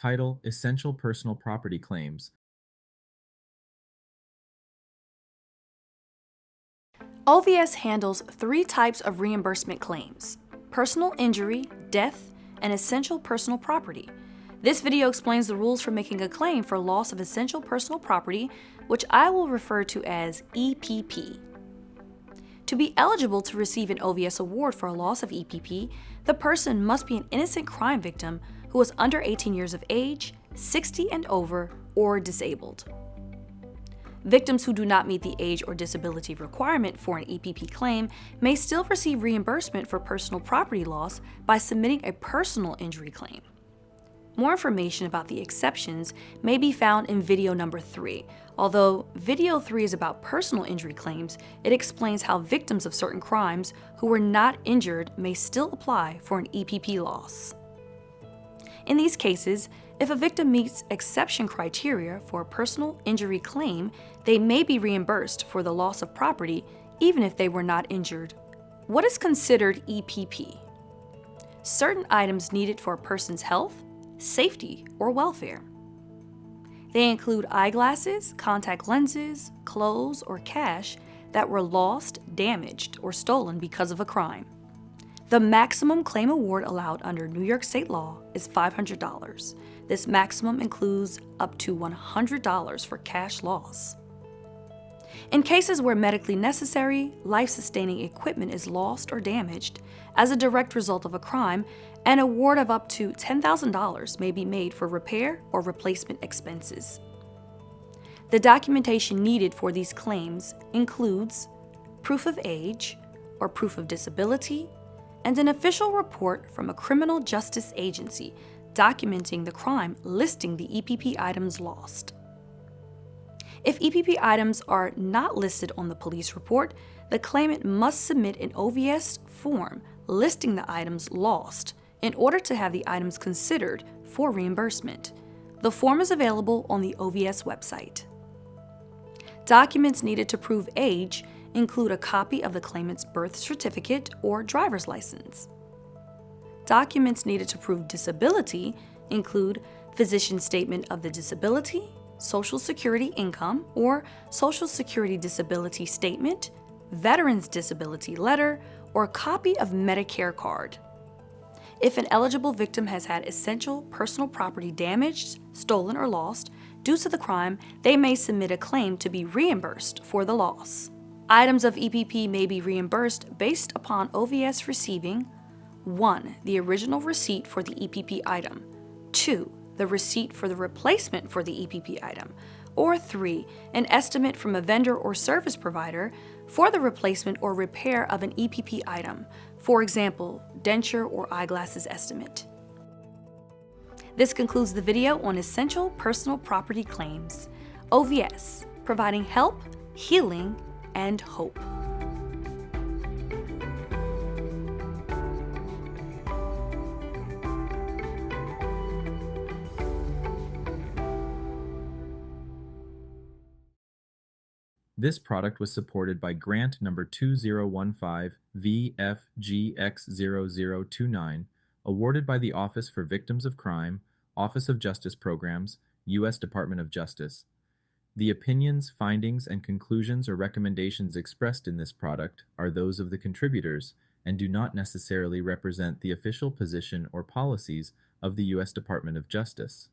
Title: Essential Personal Property Claims. OVS handles three types of reimbursement claims: personal injury, death, and essential personal property. This video explains the rules for making a claim for loss of essential personal property, which I will refer to as EPP. To be eligible to receive an OVS award for a loss of EPP, the person must be an innocent crime victim who is under 18 years of age, 60 and over, or disabled. Victims who do not meet the age or disability requirement for an EPP claim may still receive reimbursement for personal property loss by submitting a personal injury claim. More information about the exceptions may be found in video number 3. Although video 3 is about personal injury claims, it explains how victims of certain crimes who were not injured may still apply for an EPP loss. In these cases, if a victim meets exception criteria for a personal injury claim, they may be reimbursed for the loss of property even if they were not injured. What is considered EPP? Certain items needed for a person's health, safety, or welfare. They include eyeglasses, contact lenses, clothes, or cash that were lost, damaged, or stolen because of a crime. The maximum claim award allowed under New York State law is $500. This maximum includes up to $100 for cash loss. In cases where medically necessary, life-sustaining equipment is lost or damaged as a direct result of a crime, an award of up to $10,000 may be made for repair or replacement expenses. The documentation needed for these claims includes proof of age or proof of disability, and an official report from a criminal justice agency documenting the crime listing the EPP items lost. If EPP items are not listed on the police report, the claimant must submit an OVS form listing the items lost in order to have the items considered for reimbursement. The form is available on the OVS website. Documents needed to prove age include a copy of the claimant's birth certificate or driver's license. Documents needed to prove disability include physician's statement of the disability, Social Security income or Social Security disability statement, veteran's disability letter, or a copy of Medicare card. If an eligible victim has had essential personal property damaged, stolen, or lost due to the crime, they may submit a claim to be reimbursed for the loss. Items of EPP may be reimbursed based upon OVS receiving 1. The original receipt for the EPP item, 2. The receipt for the replacement for the EPP item, or 3. An estimate from a vendor or service provider for the replacement or repair of an EPP item, for example, denture or eyeglasses estimate. This concludes the video on essential personal property claims. OVS, providing help, healing, and hope. This product was supported by grant number 2015 VFGX0029, awarded by the Office for Victims of Crime, Office of Justice Programs, U.S. Department of Justice. The opinions, findings, and conclusions or recommendations expressed in this product are those of the contributors and do not necessarily represent the official position or policies of the U.S. Department of Justice.